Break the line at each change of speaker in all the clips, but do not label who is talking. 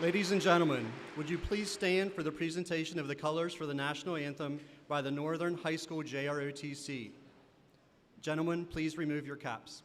Ladies and gentlemen, would you please stand for the presentation of the colors for the national anthem by the Northern High School JROTC. Gentlemen, please remove your caps.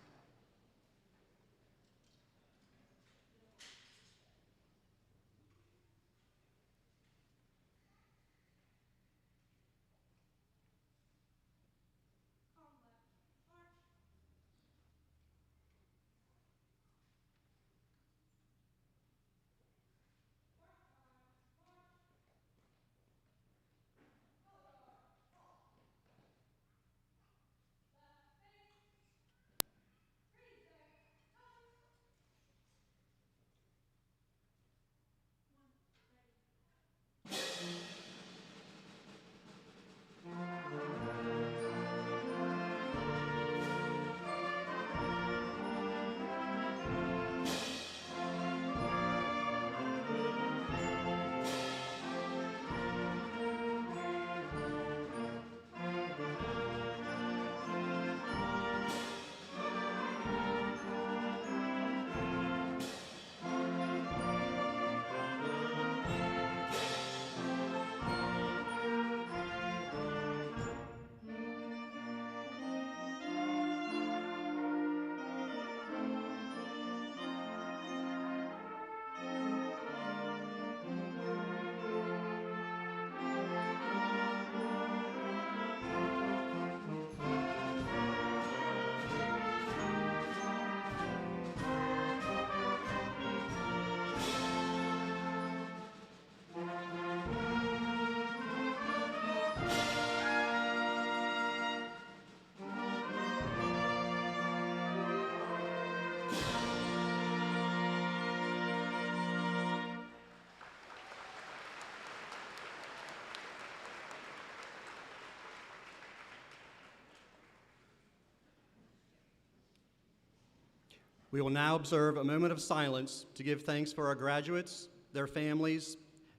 We will now observe a moment of silence to give thanks for our graduates, their families,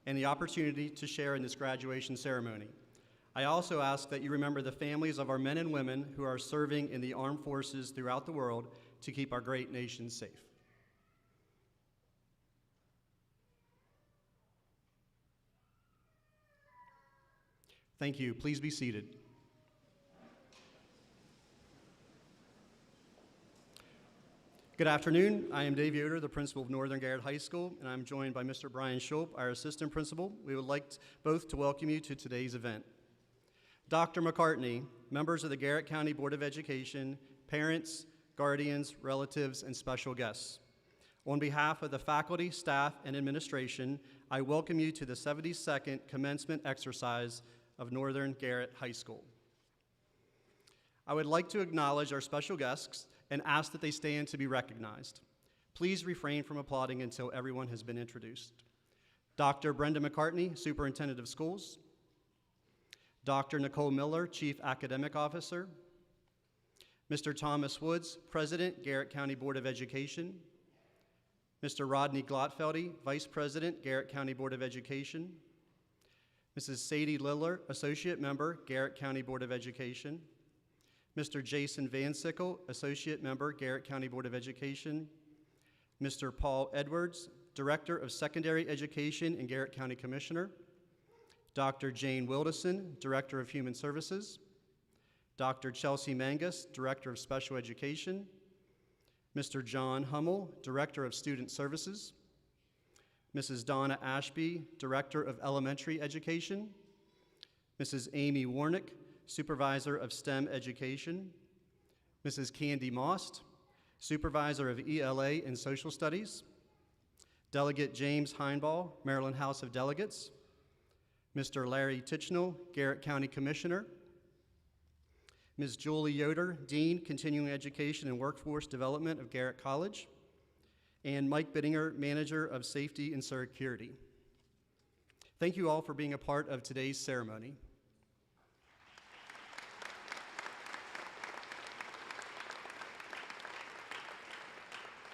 and the opportunity to share in this graduation ceremony. I also ask that you remember the families of our men and women who are serving in the armed forces throughout the world to keep our great nation safe. Thank you. Please be seated. Good afternoon. I am Dave Yoder, the principal of Northern Garrett High School, and I'm joined by Mr. Brian Schulp, our assistant principal. We would like both to welcome you to today's event. Dr. McCartney, members of the Garrett County Board of Education, parents, guardians, relatives, and special guests. On behalf of the faculty, staff, and administration, I welcome you to the 72nd commencement exercise of Northern Garrett High School. I would like to acknowledge our special guests and ask that they stand to be recognized. Please refrain from applauding until everyone has been introduced. Dr. Brenda McCartney, Superintendent of Schools. Dr. Nicole Miller, Chief Academic Officer. Mr. Thomas Woods, President, Garrett County Board of Education. Mr. Rodney Glotfeldy, Vice President, Garrett County Board of Education. Mrs. Sadie Liller, Associate Member, Garrett County Board of Education. Mr. Jason Van Sickle, Associate Member, Garrett County Board of Education. Mr. Paul Edwards, Director of Secondary Education and Garrett County Commissioner. Dr. Jane Wildison, Director of Human Services. Dr. Chelsea Mangus, Director of Special Education. Mr. John Hummel, Director of Student Services. Mrs. Donna Ashby, Director of Elementary Education. Mrs. Amy Warnick, Supervisor of STEM Education. Mrs. Candy Most, Supervisor of ELA and Social Studies. Delegate James Heinball, Maryland House of Delegates. Mr. Larry Tichnell, Garrett County Commissioner. Ms. Julie Yoder, Dean, Continuing Education and Workforce Development of Garrett College. And Mike Bittinger, Manager of Safety and Security. Thank you all for being a part of today's ceremony.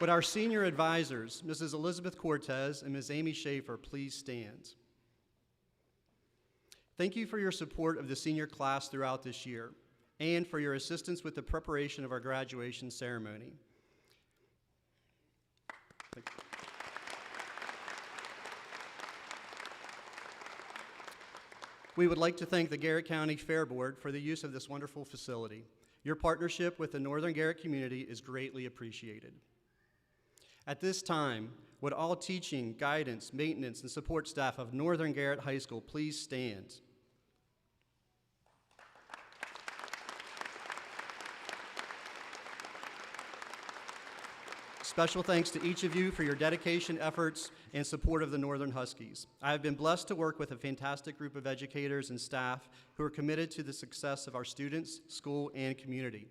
Would our senior advisors, Mrs. Elizabeth Cortez and Ms. Amy Schaefer, please stand. Thank you for your support of the senior class throughout this year and for your assistance with the preparation of our graduation ceremony. We would like to thank the Garrett County Fair Board for the use of this wonderful facility. Your partnership with the Northern Garrett community is greatly appreciated. At this time, would all teaching, guidance, maintenance, and support staff of Northern Garrett High School please stand? Special thanks to each of you for your dedication, efforts, and support of the Northern Huskies. I have been blessed to work with a fantastic group of educators and staff who are committed to the success of our students, school, and community.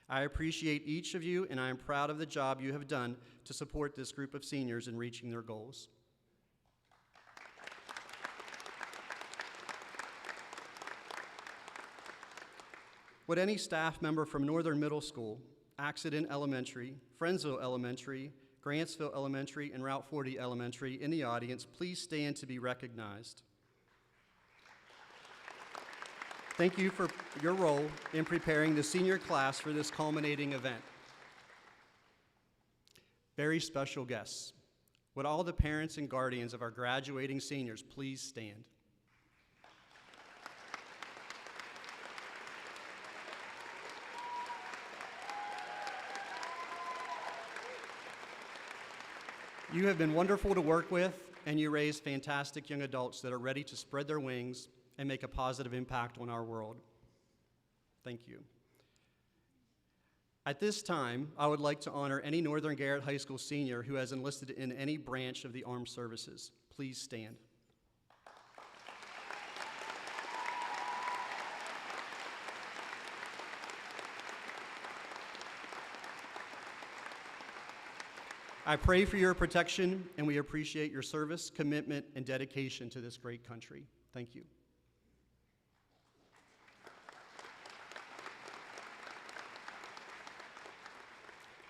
I appreciate each of you, and I am proud of the job you have done to support this group of seniors in reaching their goals. Would any staff member from Northern Middle School, Accident Elementary, Friendsville Elementary, Grantsville Elementary, and Route 40 Elementary in the audience please stand to be recognized? Thank you for your role in preparing the senior class for this culminating event. Very special guests. Would all the parents and guardians of our graduating seniors please stand? You have been wonderful to work with, and you raise fantastic young adults that are ready to spread their wings and make a positive impact on our world. Thank you. At this time, I would like to honor any Northern Garrett High School senior who has enlisted in any branch of the armed services. Please stand. I pray for your protection, and we appreciate your service, commitment, and dedication to this great country. Thank you.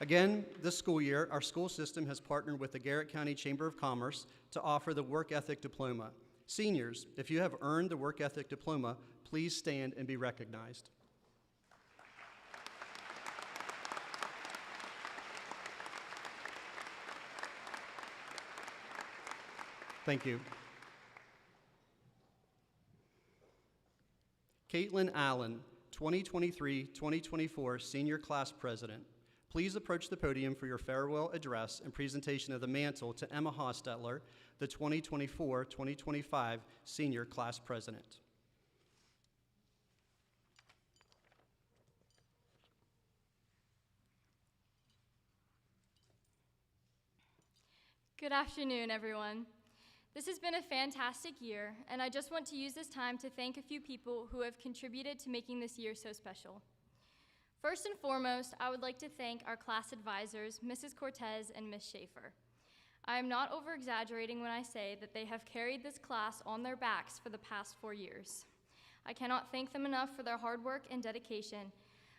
Again, this school year, our school system has partnered with the Garrett County Chamber of Commerce to offer the Work Ethic Diploma. Seniors, if you have earned the Work Ethic Diploma, please stand and be recognized. Thank you. Caitlin Allen, 2023-2024 Senior Class President. Please approach the podium for your farewell address and presentation of the mantle to Emma Hostetler, the 2024-2025 Senior Class President.
Good afternoon, everyone. This has been a fantastic year, and I just want to use this time to thank a few people who have contributed to making this year so special. First and foremost, I would like to thank our class advisors, Mrs. Cortez and Ms. Schaefer. I am not over-exaggerating when I say that they have carried this class on their backs for the past 4 years. I cannot thank them enough for their hard work and dedication.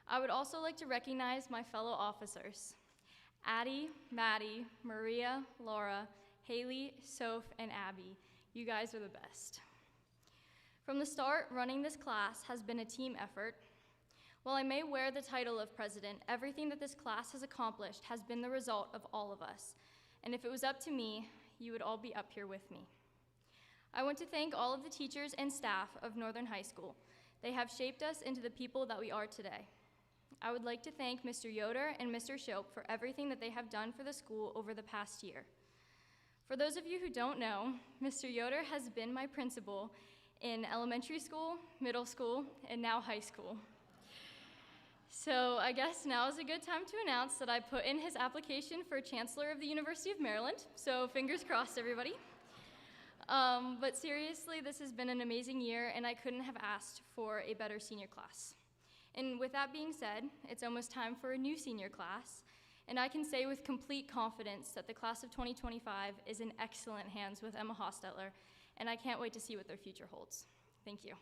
I would also like to recognize my fellow officers, Addie, Maddie, Maria, Laura, Haley, Soph, and Abby. You guys are the best. From the start, running this class has been a team effort. While I may wear the title of president, everything that this class has accomplished has been the result of all of us. And if it was up to me, you would all be up here with me. I want to thank all of the teachers and staff of Northern High School. They have shaped us into the people that we are today. I would like to thank Mr. Yoder and Mr. Shope for everything that they have done for the school over the past year. For those of you who don't know, Mr. Yoder has been my principal in elementary school, middle school, and now high school. So I guess now is a good time to announce that I put in his application for Chancellor of the University of Maryland, so fingers crossed, everybody. But seriously, this has been an amazing year, and I couldn't have asked for a better senior class. And with that being said, it's almost time for a new senior class, and I can say with complete confidence that the class of 2025 is in excellent hands with Emma Hostetler, and I can't wait to see what their future holds. Thank you.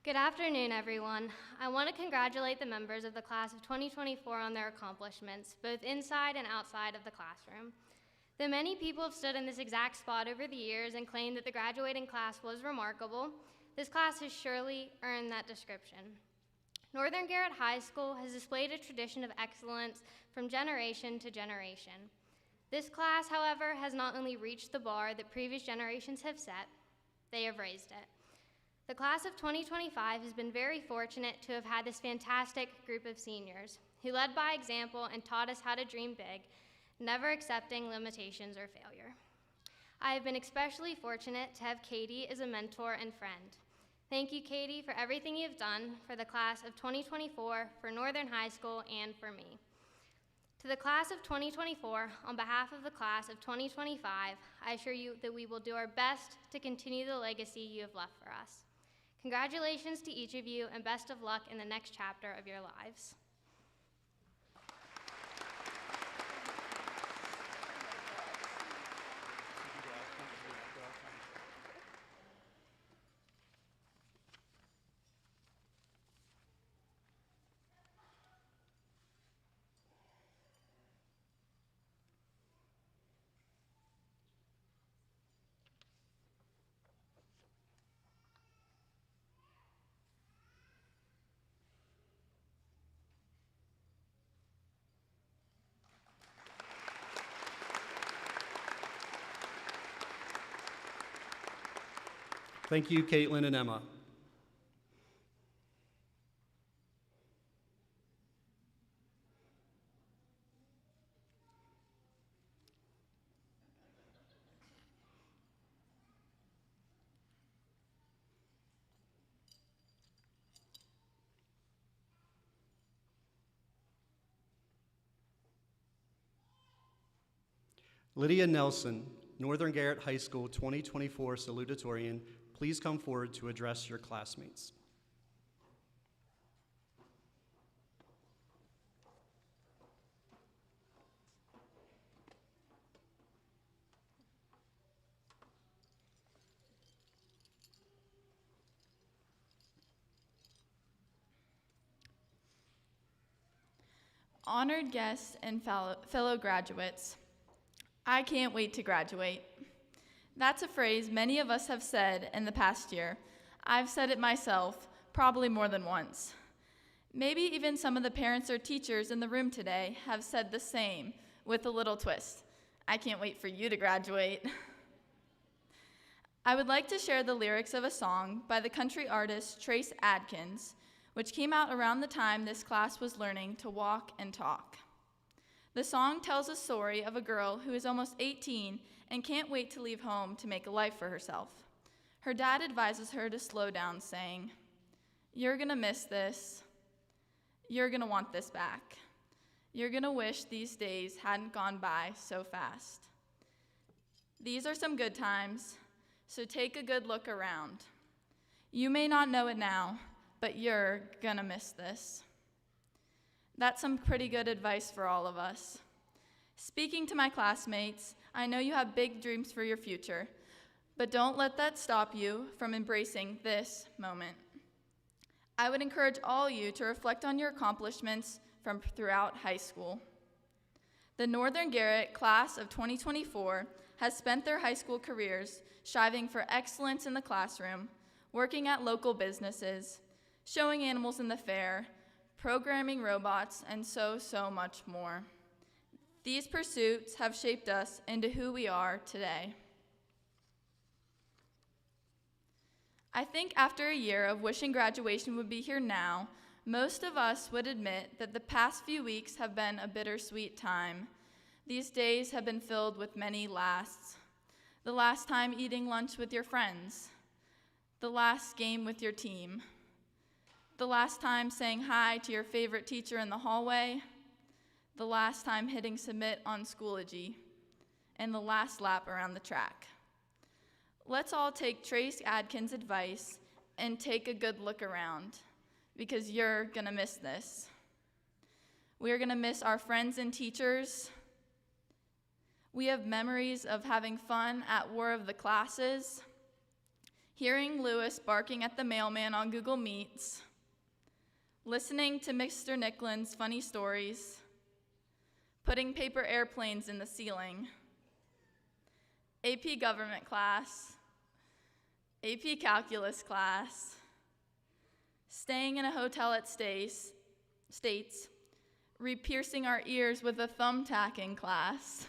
Good afternoon, everyone. I want to congratulate the members of the class of 2024 on their accomplishments, both inside and outside of the classroom. Though many people have stood in this exact spot over the years and claimed that the graduating class was remarkable, this class has surely earned that description. Northern Garrett High School has displayed a tradition of excellence from generation to generation. This class, however, has not only reached the bar that previous generations have set, they have raised it. The class of 2025 has been very fortunate to have had this fantastic group of seniors who led by example and taught us how to dream big, never accepting limitations or failure. I have been especially fortunate to have Katie as a mentor and friend. Thank you, Katie, for everything you've done for the class of 2024, for Northern High School, and for me. To the class of 2024, on behalf of the class of 2025, I assure you that we will do our best to continue the legacy you have left for us. Congratulations to each of you, and best of luck in the next chapter of your lives.
Thank you, Caitlin and Emma. Lydia Nelson, Northern Garrett High School 2024 salutatorian, please come forward to address your classmates.
Honored guests and fellow graduates, I can't wait to graduate. That's a phrase many of us have said in the past year. I've said it myself, probably more than once. Maybe even some of the parents or teachers in the room today have said the same with a little twist. I can't wait for you to graduate. I would like to share the lyrics of a song by the country artist Trace Adkins, which came out around the time this class was learning to walk and talk. The song tells a story of a girl who is almost 18 and can't wait to leave home to make a life for herself. Her dad advises her to slow down, saying, "You're gonna miss this. You're gonna want this back. You're gonna wish these days hadn't gone by so fast. These are some good times, so take a good look around. You may not know it now, but you're gonna miss this." That's some pretty good advice for all of us. Speaking to my classmates, I know you have big dreams for your future, but don't let that stop you from embracing this moment. I would encourage all you to reflect on your accomplishments from throughout high school. The Northern Garrett class of 2024 has spent their high school careers striving for excellence in the classroom, working at local businesses, showing animals in the fair, programming robots, and so much more. These pursuits have shaped us into who we are today. I think after a year of wishing graduation would be here now, most of us would admit that the past few weeks have been a bittersweet time. These days have been filled with many lasts. The last time eating lunch with your friends, the last game with your team, the last time saying hi to your favorite teacher in the hallway, the last time hitting submit on Schoology, and the last lap around the track. Let's all take Trace Adkins' advice and take a good look around, because you're gonna miss this. We're gonna miss our friends and teachers. We have memories of having fun at War of the Classes, hearing Lewis barking at the mailman on Google Meets, listening to Mr. Nicklin's funny stories, putting paper airplanes in the ceiling, AP Government class, AP Calculus class, staying in a hotel at States, re-piercing our ears with a thumbtack in class,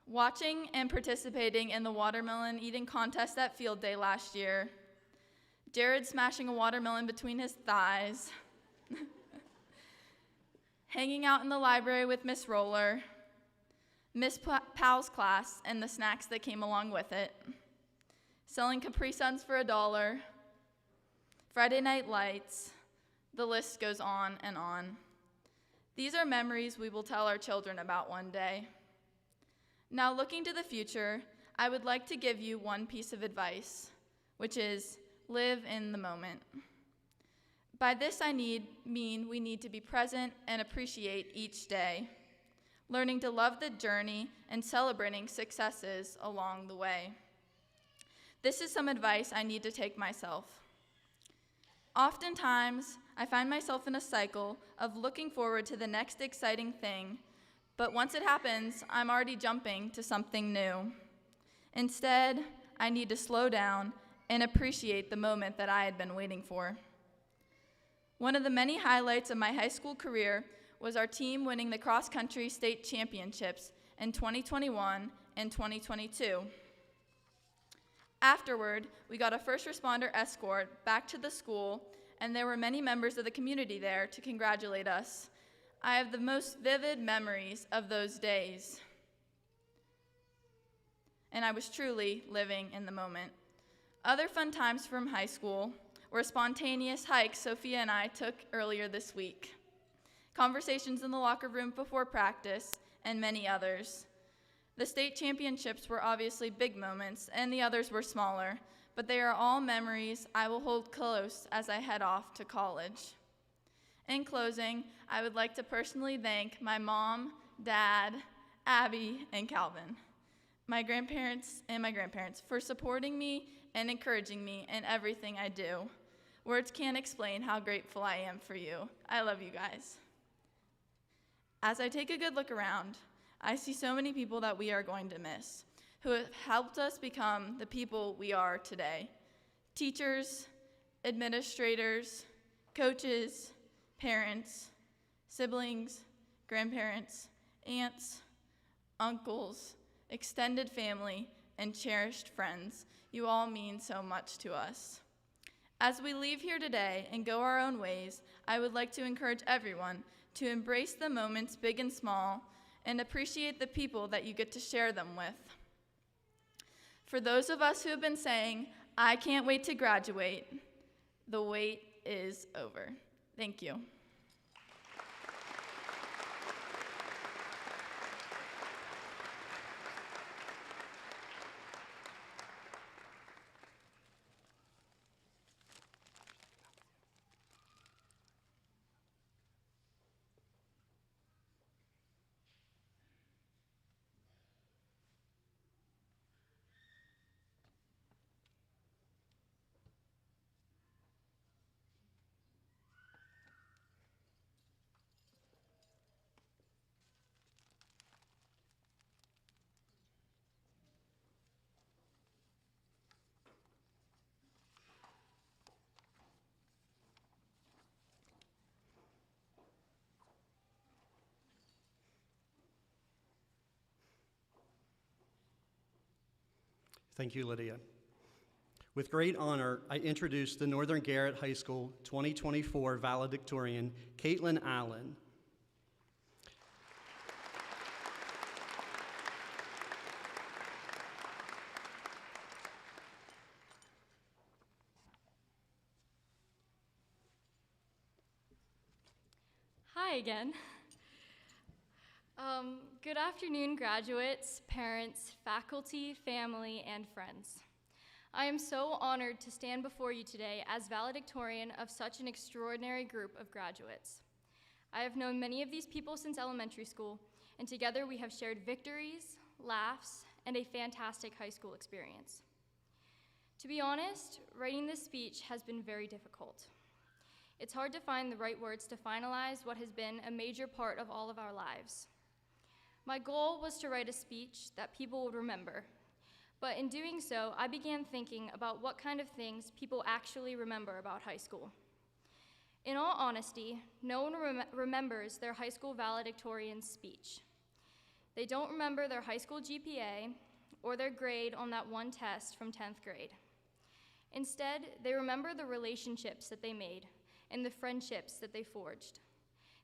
watching and participating in the watermelon eating contest at field day last year, Jared smashing a watermelon between his thighs, hanging out in the library with Miss Roller, Miss Powell's class and the snacks that came along with it, selling Capri Suns for $1, Friday Night Lights, the list goes on and on. These are memories we will tell our children about one day. Now, looking to the future, I would like to give you one piece of advice, which is live in the moment. By this I mean we need to be present and appreciate each day, learning to love the journey and celebrating successes along the way. This is some advice I need to take myself. Oftentimes, I find myself in a cycle of looking forward to the next exciting thing, but once it happens, I'm already jumping to something new. Instead, I need to slow down and appreciate the moment that I had been waiting for. One of the many highlights of my high school career was our team winning the cross-country state championships in 2021 and 2022. Afterward, we got a first responder escort back to the school, and there were many members of the community there to congratulate us. I have the most vivid memories of those days, and I was truly living in the moment. Other fun times from high school were spontaneous hikes Sophia and I took earlier this week, conversations in the locker room before practice, and many others. The state championships were obviously big moments, and the others were smaller, but they are all memories I will hold close as I head off to college. In closing, I would like to personally thank my mom, dad, Abby, and Calvin, my grandparents, for supporting me and encouraging me in everything I do. Words can't explain how grateful I am for you. I love you guys. As I take a good look around, I see so many people that we are going to miss, who have helped us become the people we are today. Teachers, administrators, coaches, parents, siblings, grandparents, aunts, uncles, extended family, and cherished friends. You all mean so much to us. As we leave here today and go our own ways, I would like to encourage everyone to embrace the moments, big and small, and appreciate the people that you get to share them with. For those of us who have been saying, I can't wait to graduate, the wait is over. Thank you.
Thank you, Lydia. With great honor, I introduce the Northern Garrett High School 2024 valedictorian, Caitlin Allen.
Hi again. Good afternoon, graduates, parents, faculty, family, and friends. I am so honored to stand before you today as valedictorian of such an extraordinary group of graduates. I have known many of these people since elementary school, and together we have shared victories, laughs, and a fantastic high school experience. To be honest, writing this speech has been very difficult. It's hard to find the right words to finalize what has been a major part of all of our lives. My goal was to write a speech that people would remember, But in doing so, I began thinking about what kind of things people actually remember about high school. In all honesty, no one remembers their high school valedictorian speech. They don't remember their high school GPA or their grade on that one test from 10th grade. Instead, they remember the relationships that they made and the friendships that they forged.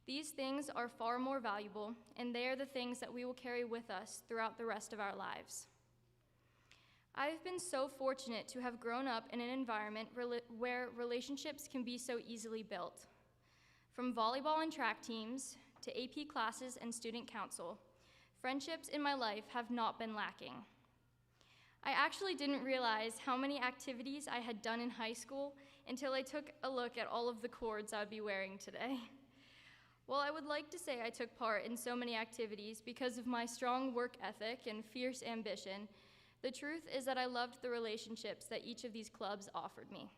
These things are far more valuable, and they are the things that we will carry with us throughout the rest of our lives. I've been so fortunate to have grown up in an environment where relationships can be so easily built. From volleyball and track teams to AP classes and student council, friendships in my life have not been lacking. I actually didn't realize how many activities I had done in high school until I took a look at all of the cords I would be wearing today. While I would like to say I took part in so many activities because of my strong work ethic and fierce ambition, the truth is that I loved the relationships that each of these clubs offered me.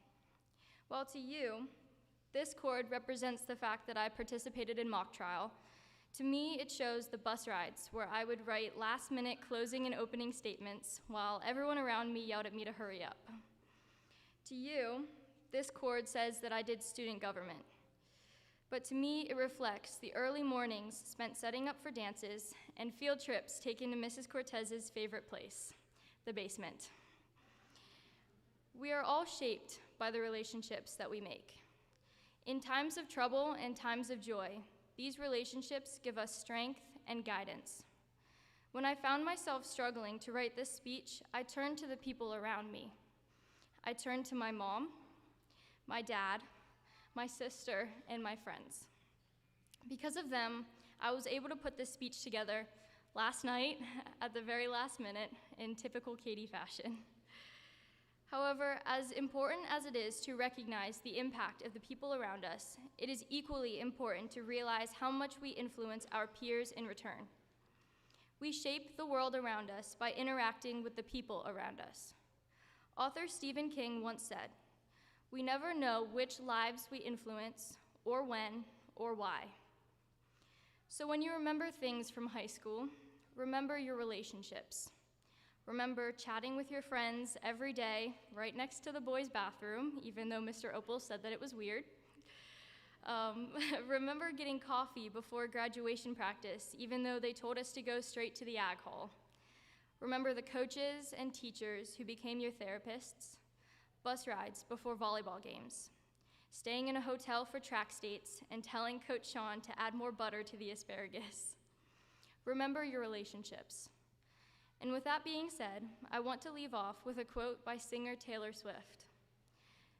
While to you, this cord represents the fact that I participated in mock trial, to me it shows the bus rides where I would write last-minute closing and opening statements while everyone around me yelled at me to hurry up. To you, this cord says that I did student government. But to me, it reflects the early mornings spent setting up for dances and field trips taken to Mrs. Cortez's favorite place, the basement. We are all shaped by the relationships that we make. In times of trouble and times of joy, these relationships give us strength and guidance. When I found myself struggling to write this speech, I turned to the people around me. I turned to my mom, my dad, my sister, and my friends. Because of them, I was able to put this speech together last night at the very last minute in typical Katie fashion. However, as important as it is to recognize the impact of the people around us, it is equally important to realize how much we influence our peers in return. We shape the world around us by interacting with the people around us. Author Stephen King once said, "We never know which lives we influence, or when, or why." So when you remember things from high school, remember your relationships. Remember chatting with your friends every day right next to the boys' bathroom, even though Mr. Opal said that it was weird. Remember getting coffee before graduation practice, even though they told us to go straight to the ag hall. Remember the coaches and teachers who became your therapists, bus rides before volleyball games, staying in a hotel for track states, and telling Coach Sean to add more butter to the asparagus. Remember your relationships. And with that being said, I want to leave off with a quote by singer Taylor Swift.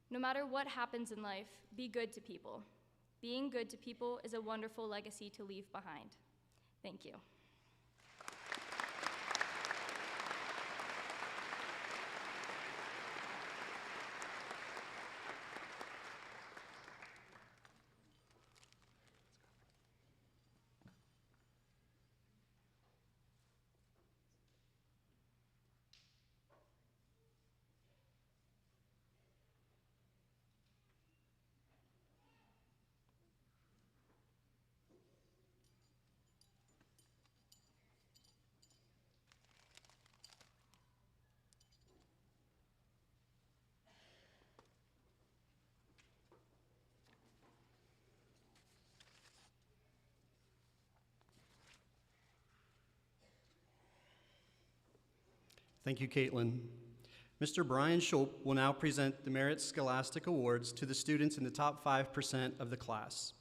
"No matter what happens in life, be good to people. Being good to people is a wonderful legacy to leave behind." Thank you.
Thank you, Caitlin. Mr. Brian Schulp will now present the Merit Scholastic Awards to the students in the top 5% of the class.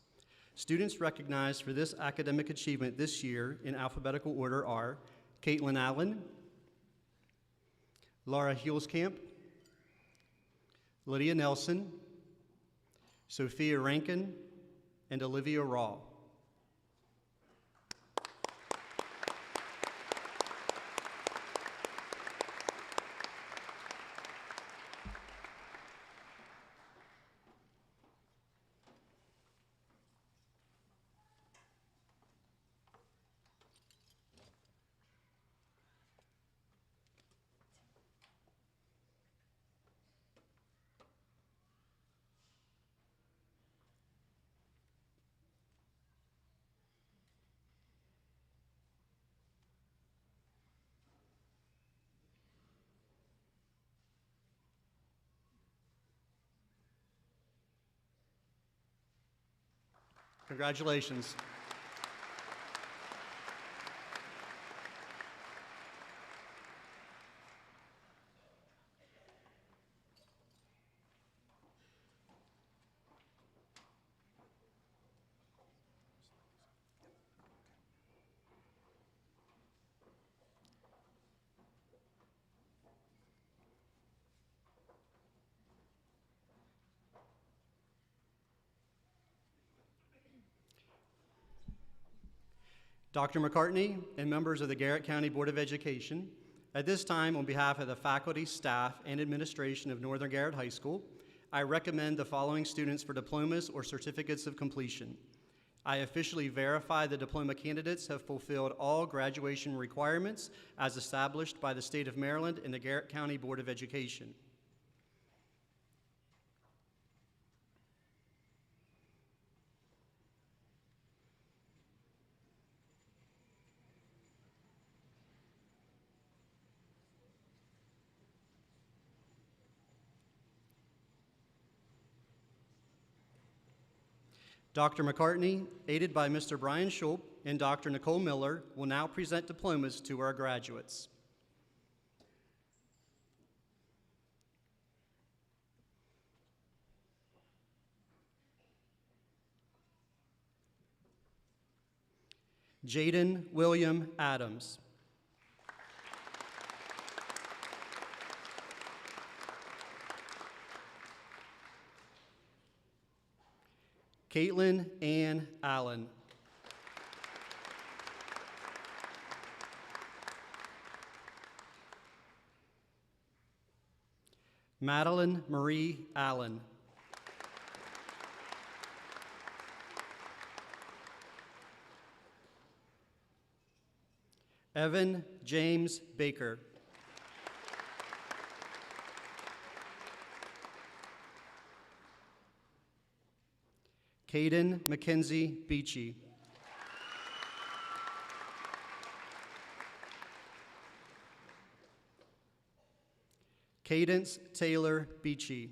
Students recognized for this academic achievement this year in alphabetical order are Caitlin Allen, Laura Huelskamp, Lydia Nelson, Sophia Rankin, and Olivia Raw. Congratulations. Dr. McCartney and members of the Garrett County Board of Education, at this time, on behalf of the faculty, staff, and administration of Northern Garrett High School, I recommend the following students for diplomas or certificates of completion. I officially verify the diploma candidates have fulfilled all graduation requirements as established by the state of Maryland and the Garrett County Board of Education. Dr. McCartney, aided by Mr. Brian Schulp and Dr. Nicole Miller, will now present diplomas to our graduates. Jaden William Adams. Caitlin Ann Allen. Madeline Marie Allen. Evan James Baker. Caden Mackenzie Beachy. Cadence Taylor Beachy.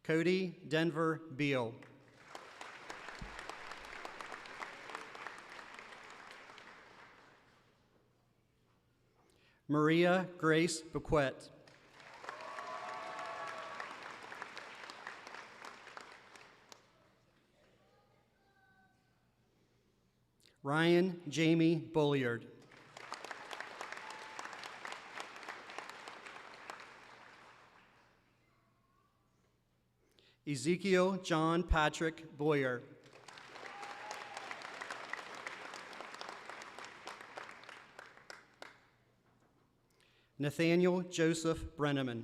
Cody Denver Beal. Maria Grace Bequette. Ryan Jamie Bulliard. Ezekiel John Patrick Boyer. Nathaniel Joseph Brenneman.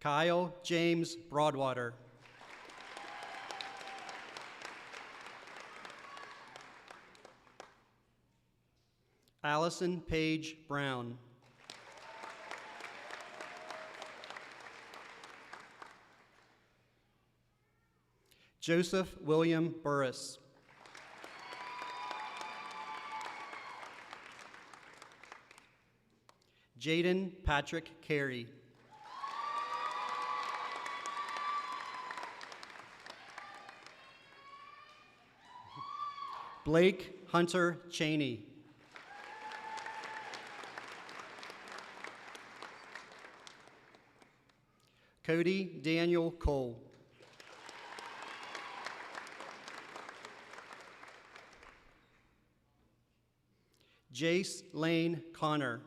Kyle James Broadwater. Allison Paige Brown. Joseph William Burris. Jaden Patrick Carey. Blake Hunter Cheney. Cody Daniel Cole. Jace Lane Connor.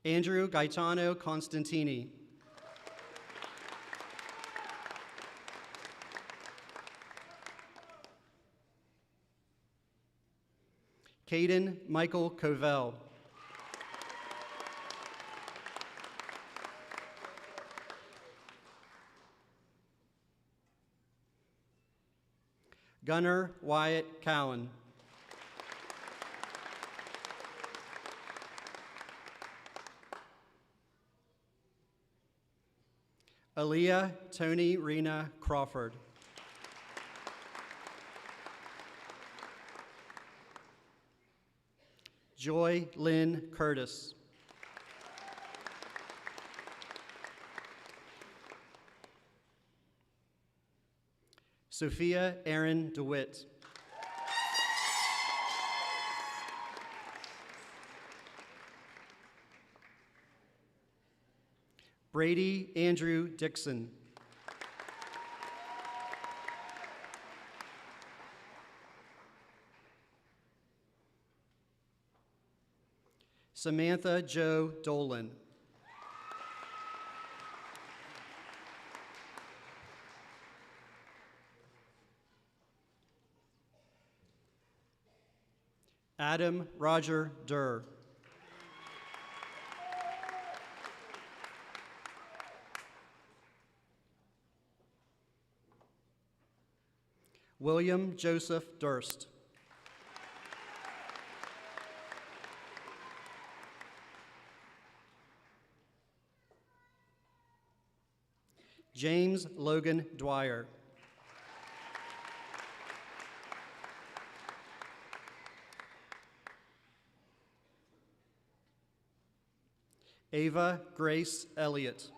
Andrew Gaetano Constantini. Caden Michael Covell. Gunnar Wyatt Cowan. Aaliyah Tony Rena Crawford. Joy Lynn Curtis. Sophia Erin DeWitt. Brady Andrew Dixon. Samantha Jo Dolan. Adam Roger Durr. William Joseph Durst. James Logan Dwyer. Ava Grace Elliott.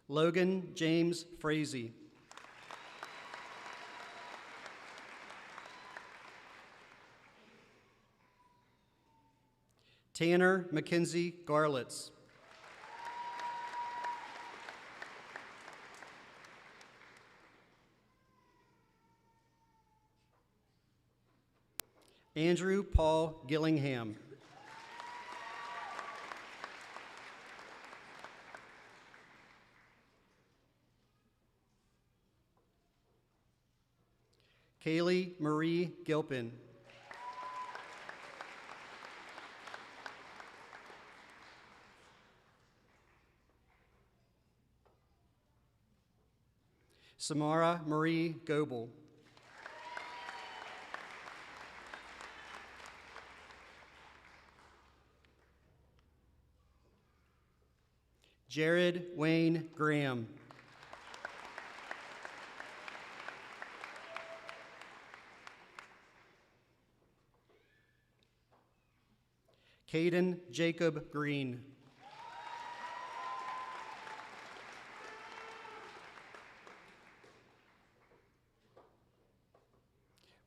Logan James Frazee. Tanner Mackenzie Garlitz. Andrew Paul Gillingham. Kaylee Marie Gilpin. Samara Marie Goebel. Jared Wayne Graham. Caden Jacob Green.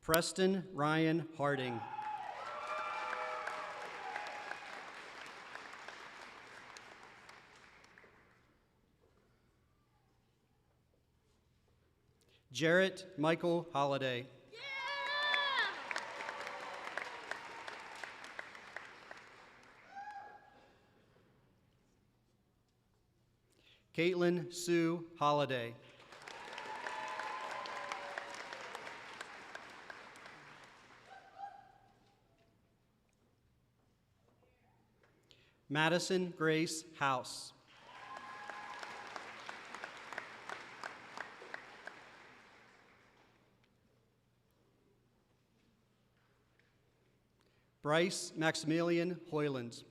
Preston Ryan Harding. Jarrett Michael Holliday. Caitlin Sue Holliday. Madison Grace House. Bryce Maximilian Hoyland.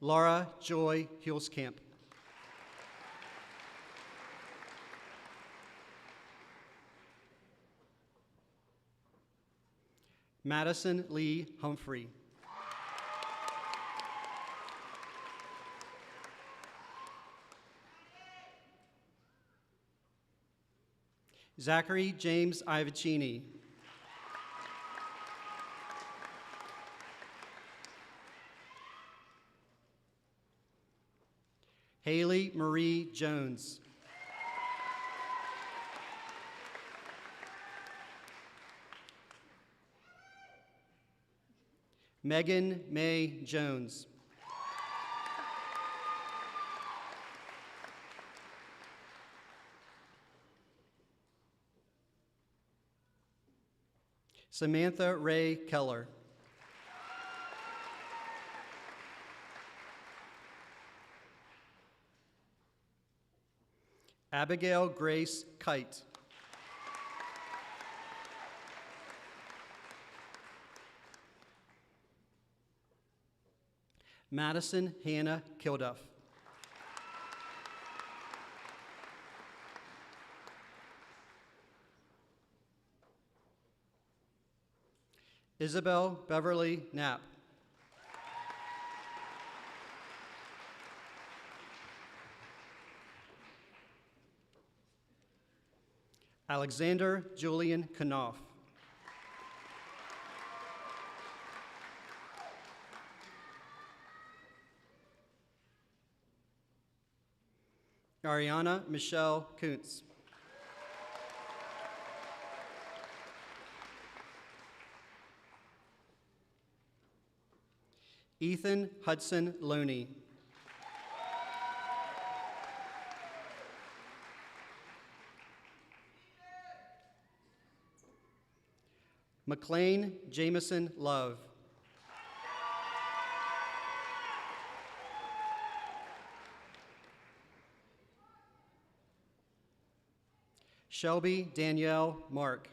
Laura Joy Hulskamp. Madison Lee Humphrey. Zachary James Ivacini. Haley Marie Jones. Megan May Jones. Samantha Ray Keller. Abigail Grace Kite. Madison Hannah Kilduff. Isabel Beverly Knapp. Alexander Julian Knopf. Ariana Michelle Kuntz. Ethan Hudson Loney. McLean Jameson Love. Shelby Danielle Mark.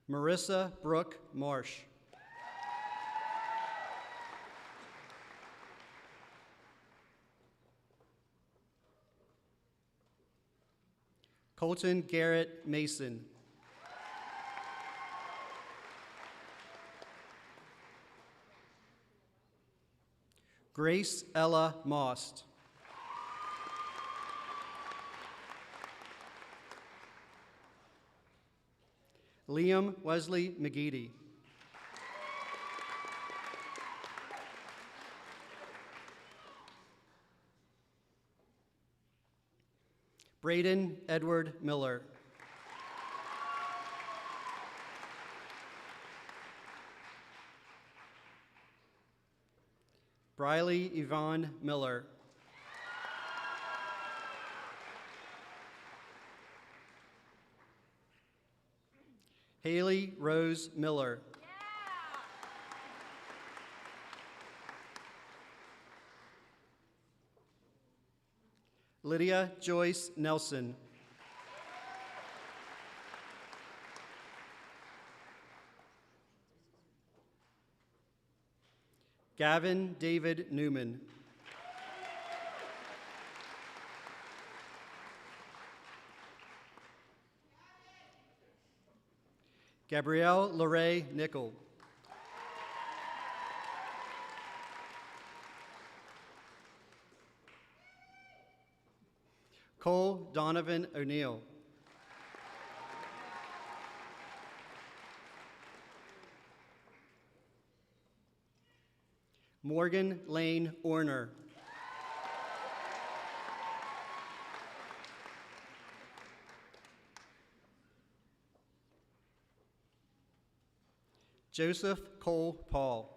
Marissa Brooke Marsh. Colton Garrett Mason. Grace Ella Most. Liam Wesley McGeady. Braden Edward Miller. Briley Yvonne Miller. Haley Rose Miller. Lydia Joyce Nelson. Gavin David Newman. Gabrielle Lorraine Nickel. Cole Donovan O'Neill. Morgan Lane Orner. Joseph Cole Paul.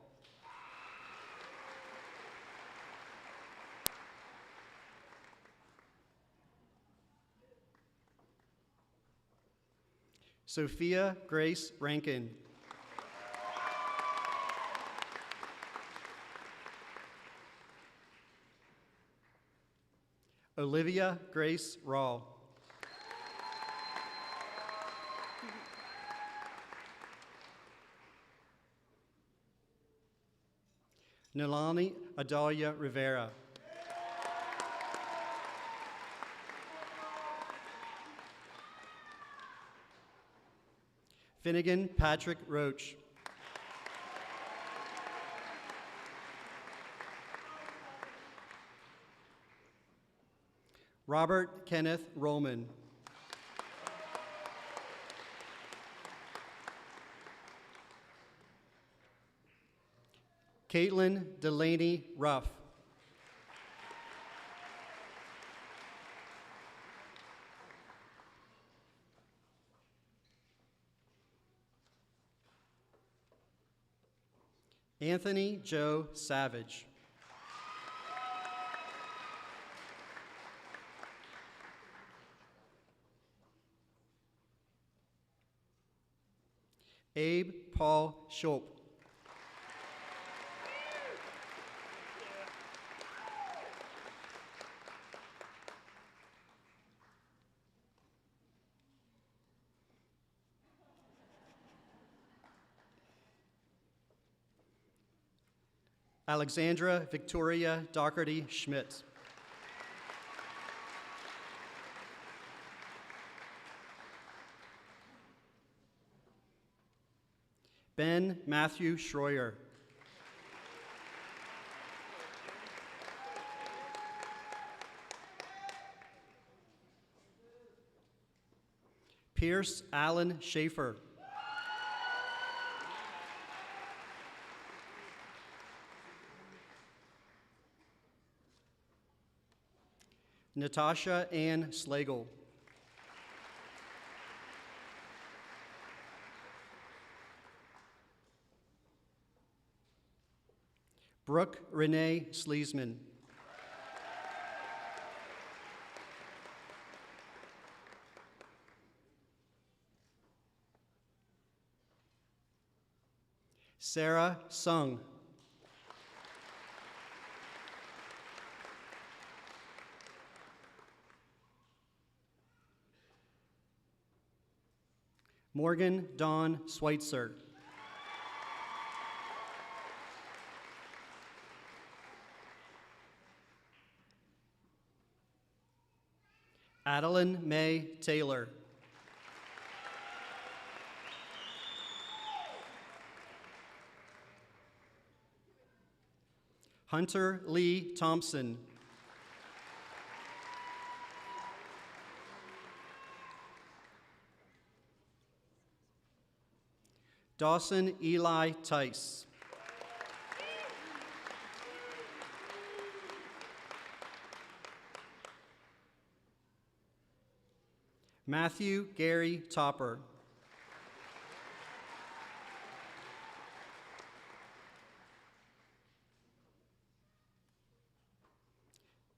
Sophia Grace Rankin. Olivia Grace Raw. Nalani Adalia Rivera. Finnegan Patrick Roach. Robert Kenneth Rollman. Caitlin Delaney Ruff. Anthony Joe Savage. Abe Paul Schulp. Alexandra Victoria Doherty Schmidt. Ben Matthew Schroyer. Pierce Allen Schaefer. Natasha Ann Slagle. Brooke Renee Sleesman. Sarah Sung. Morgan Dawn Schweitzer. Adeline May Taylor. Hunter Lee Thompson. Dawson Eli Tice. Matthew Gary Topper.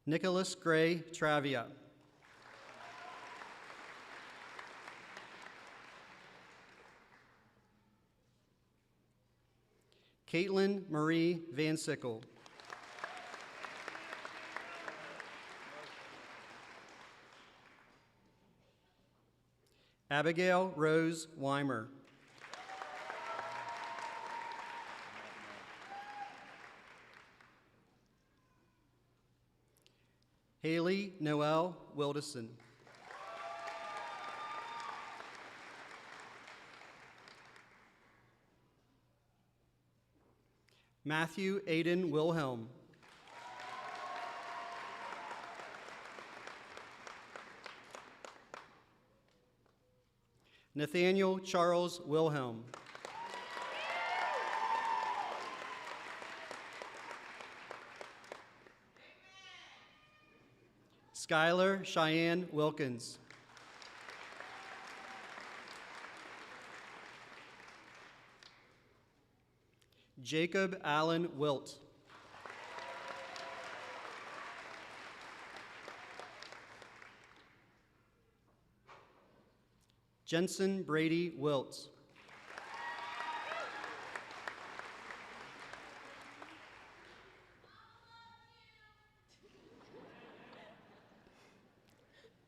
Nicholas Gray Travia. Caitlin Marie Van Sickle. Abigail Rose Weimer. Haley Noel Wildison. Matthew Aiden Wilhelm. Nathaniel Charles Wilhelm. Skylar Cheyenne Wilkins. Jacob Allen Wilt. Jensen Brady Wilt.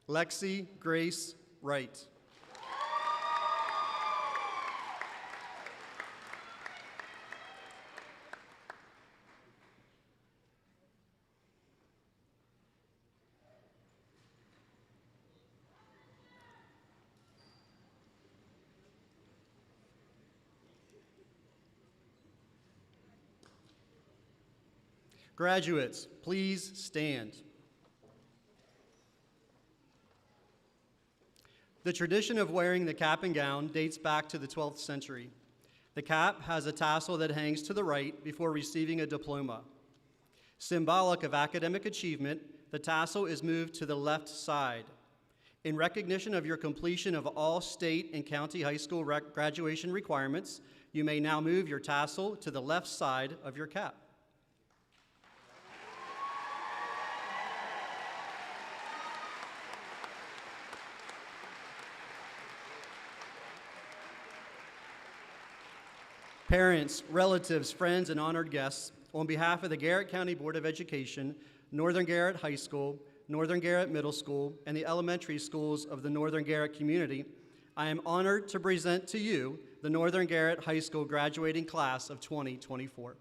Lexi Grace Wright. Graduates, please stand. The tradition of wearing the cap and gown dates back to the 12th century. The cap has a tassel that hangs to the right before receiving a diploma. Symbolic of academic achievement, the tassel is moved to the left side. In recognition of your completion of all state and county high school graduation requirements, you may now move your tassel to the left side of your cap. Parents, relatives, friends, and honored guests, on behalf of the Garrett County Board of Education, Northern Garrett High School, Northern Garrett Middle School, and the elementary schools of the Northern Garrett community, I am honored to present to you the Northern Garrett High School graduating class of 2024.